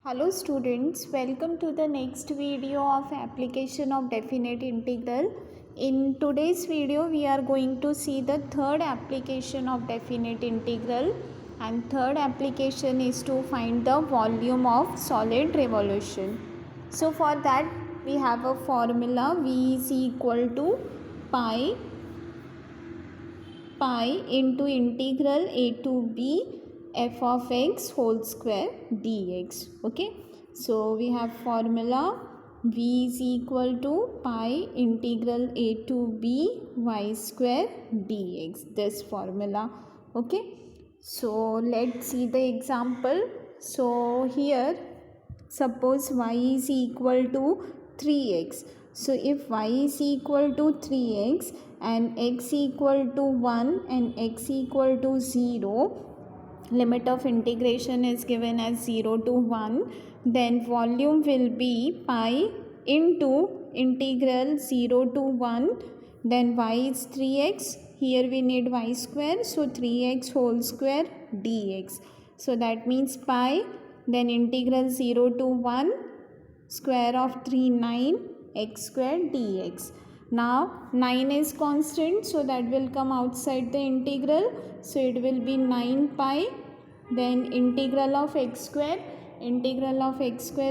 Hello students, welcome to the next video of application of definite integral. In today's video we are going to see the third application of definite integral, and third application is to find the volume of solid revolution. So for that we have a formula. V is equal to pi into integral a to b f of x whole square dx. Okay, so we have formula v is equal to pi integral a to b y square dx, this formula. Okay, so let's see the example. So here suppose y is equal to 3x. So if y is equal to 3x and x equal to 1 and x equal to 0, limit of integration is given as 0 to 1, then volume will be pi into integral 0 to 1, then y is 3x, here we need y square, so 3x whole square dx. So that means pi, then integral 0 to 1, square of 3 9 x square dx. Now 9 is constant, so that will come outside the integral, so it will be 9 pi, then integral of x square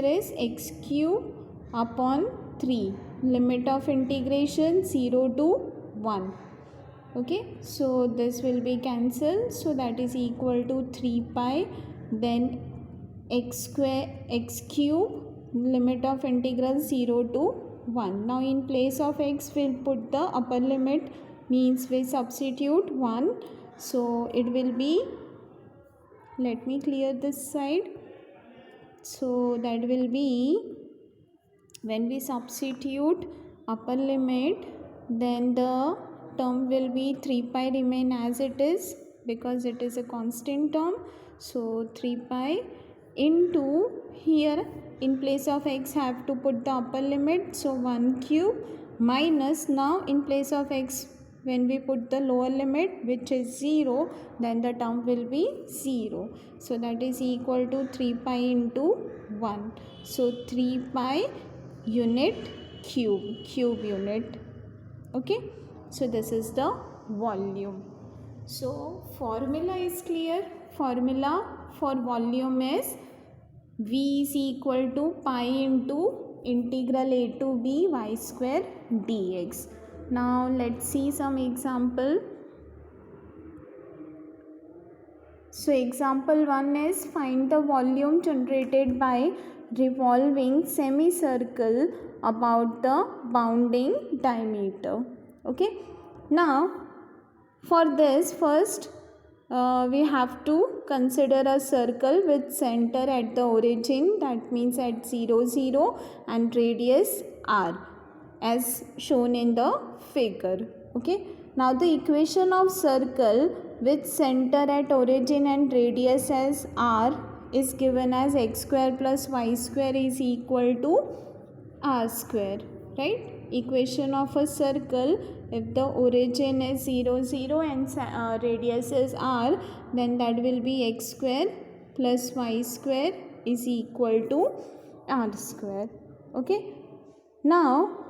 is x cube upon 3, limit of integration 0 to 1. Okay, so this will be cancelled, so that is equal to 3 pi, then x cube, limit of integral 0 to 1. Now in place of x we'll put the upper limit, means we substitute 1, so it will be, let me clear this side, so that will be, when we substitute upper limit, then the term will be 3 pi remain as it is because it is a constant term, so 3 pi into, here in place of x have to put the upper limit, so 1 cube minus, now in place of x when we put the lower limit which is 0, then the term will be 0, so that is equal to 3 pi into 1, so 3 pi unit cube unit. Okay, so this is the volume. So formula is clear. Formula for volume is v is equal to pi into integral a to b y square dx. Now let's see some example. So example 1 is find the volume generated by revolving semicircle about the bounding diameter. Okay, now for this first we have to consider a circle with center at the origin, that means at 0 0, and radius r as shown in the figure. Okay, now the equation of circle with center at origin and radius as r is given as x square plus y square is equal to r square, right? Equation of a circle, if the origin is 0 0 and radius is r, then that will be x square plus y square is equal to r square. Okay, now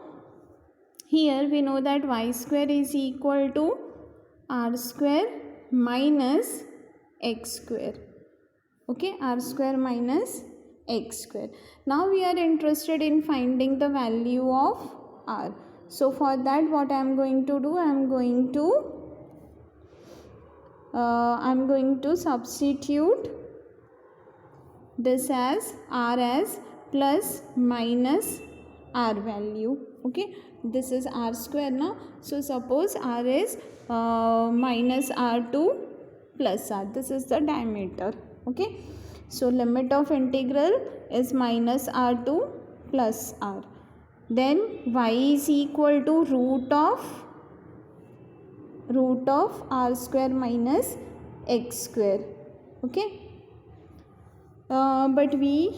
here we know that y square is equal to r square minus x square. Okay, r square minus x square. Now we are interested in finding the value of r. So for that what I am going to do, I am going to substitute this as r as plus minus r value. Okay, this is r square now, so suppose r is minus r to plus r, this is the diameter. Okay, so limit of integral is minus r to plus r, then y is equal to root of r square minus x square. Okay, but we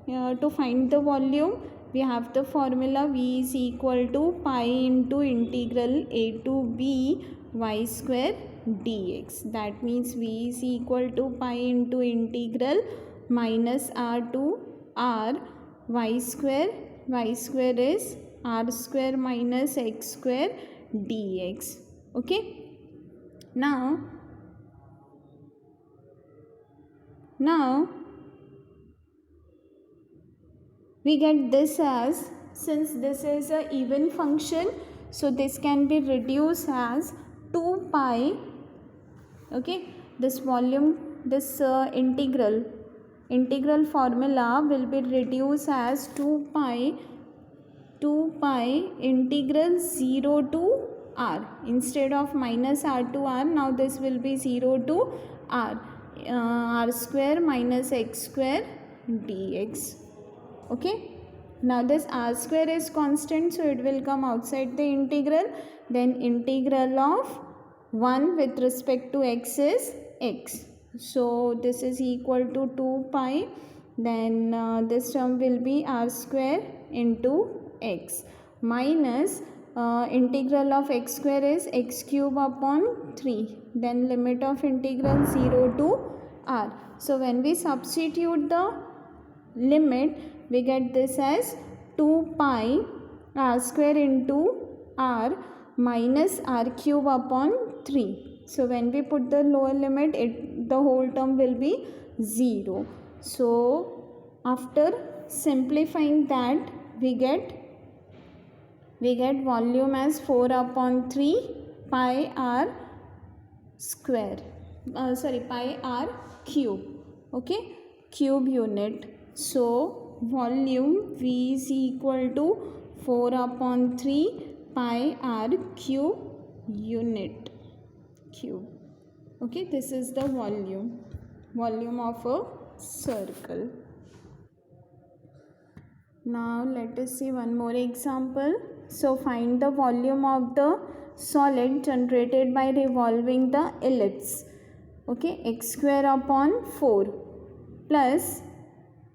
to find the volume we have the formula v is equal to pi into integral a to b y square dx. That means v is equal to pi into integral minus r to r y square is r square minus x square dx. Okay, now we get this as, since this is a even function, so this can be reduced as 2 pi. Okay, this volume, this integral formula will be reduced as 2 pi integral 0 to r. Instead of minus r to r, now this will be 0 to r, r square minus x square dx. Okay, now this r square is constant, so it will come outside the integral. Then integral of 1 with respect to x is x, so this is equal to 2 pi. Then this term will be r square into x minus integral of x square is x cube upon 3. Then limit of integral 0 to r. So when we substitute the limit, we get this as 2 pi r square into r minus r cube upon 3. So when we put the lower limit, the whole term will be 0. So after simplifying that, we get volume as 4 upon 3 pi r square, pi r cube. Okay, cube unit. So volume V is equal to 4 upon 3 pi r cube unit cube. Okay, this is the volume of a circle. Now let us see one more example. So find the volume of the solid generated by revolving the ellipse. Okay, x square upon 4 plus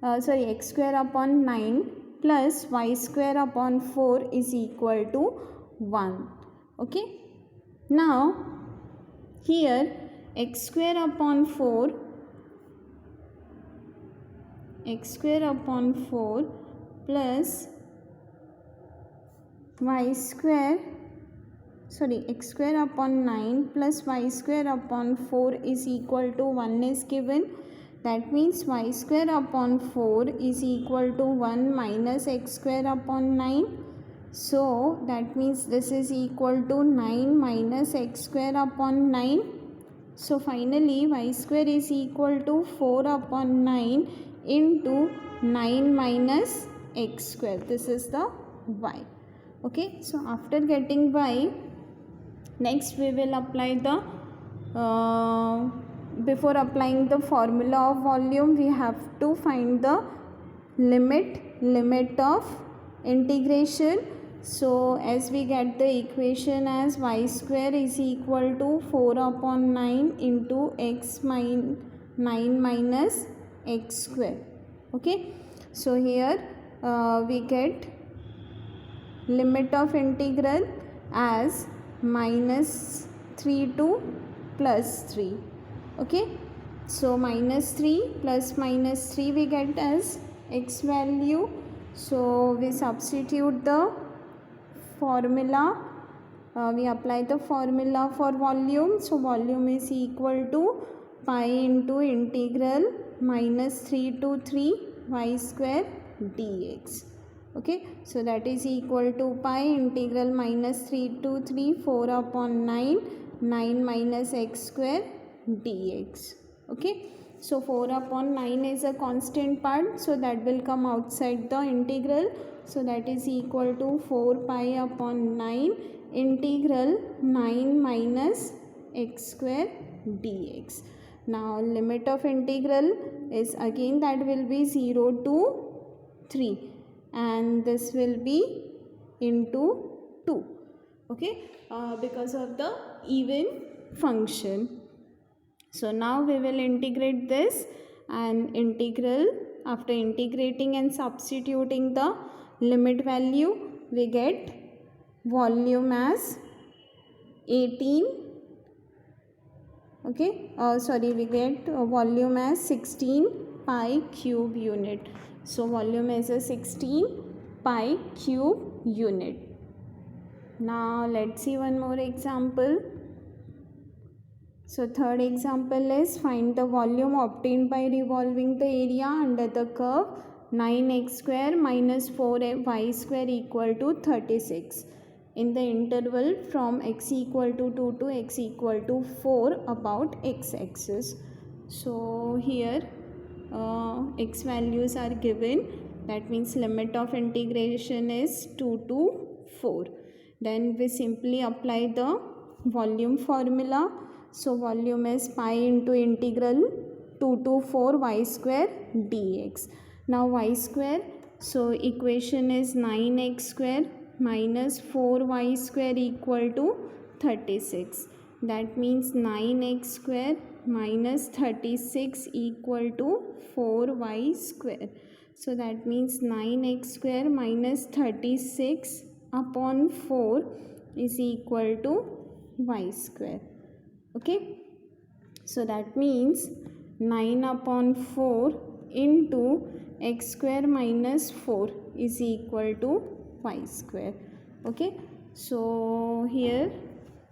x square upon 9 plus y square upon 4 is equal to 1. Okay, now here x square upon 4 plus x square upon 9 plus y square upon 4 is equal to 1 is given. That means y square upon 4 is equal to 1 minus x square upon 9. So that means this is equal to 9 minus x square upon 9. So finally y square is equal to 4 upon 9 into 9 minus x square. This is the y. Okay, so after getting y, next we will apply the before applying the formula of volume, we have to find the limit of integration. So as we get the equation as y square is equal to 4 upon 9 into 9 minus x square. Okay, so here we get limit of integral as minus 3 to plus 3. Okay, so minus 3 plus minus 3 we get as x value. So we substitute the formula, we apply the formula for volume. So volume is equal to pi into integral minus 3 to 3 y square dx. Okay, so that is equal to pi integral minus 3 to 3 4 upon 9 minus x square dx. Okay, so 4 upon 9 is a constant part, so that will come outside the integral. So that is equal to 4 pi upon 9 integral 9 minus x square dx. Now limit of integral is again that will be 0 to 3 and this will be into 2. Okay, because of the even function. So now we will integrate this, and after integrating and substituting the limit value, we get volume as 18. Okay, we get volume as 16 pi cube unit. So volume is a 16 pi cube unit. Now let's see one more example. So third example is find the volume obtained by revolving the area under the curve 9x square minus 4y square equal to 36 in the interval from x equal to 2 to x equal to 4 about x-axis. So here x values are given, that means limit of integration is 2 to 4. Then we simply apply the volume formula. So volume is pi into integral 2 to 4 y square dx. Now y square, so equation is 9x square minus 4y square equal to 36. That means 9x square minus 36 equal to 4y square. So that means 9x square minus 36 upon 4 is equal to y square. Okay, so that means 9 upon 4 into x square minus 4 is equal to y square. Okay, so here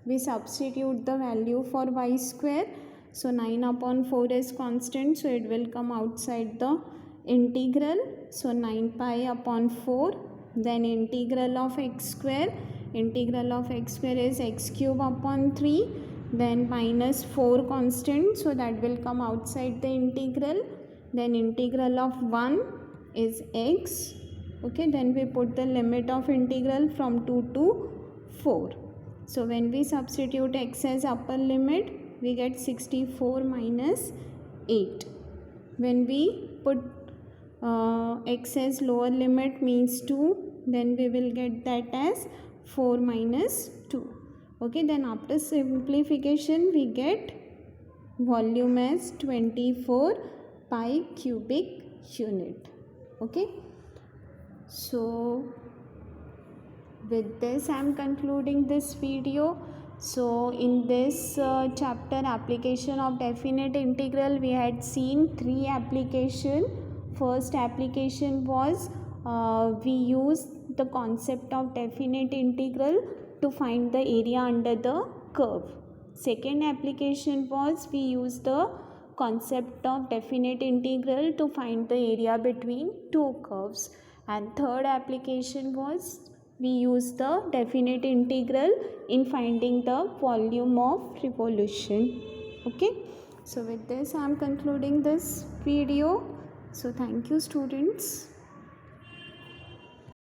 we substitute the value for y square. So 9 upon 4 is constant, so it will come outside the integral. So 9 pi upon 4, then integral of x square. Integral of x square is x cube upon 3, then minus 4 constant, so that will come outside the integral. Then integral of 1 is x. Okay, then we put the limit of integral from 2 to 4. So when we substitute x as upper limit, we get 64 minus 8. When we put x as lower limit means 2, then we will get that as 4 minus 2. Okay, then after simplification we get volume as 24 pi cubic unit. Okay, so with this I am concluding this video. So in this chapter application of definite integral, we had seen 3 application. First application was we used the concept of definite integral to find the area under the curve. Second application was we used the concept of definite integral to find the area between two curves. And third application was we used the definite integral in finding the volume of revolution. Okay, so with this I am concluding this video. So thank you students.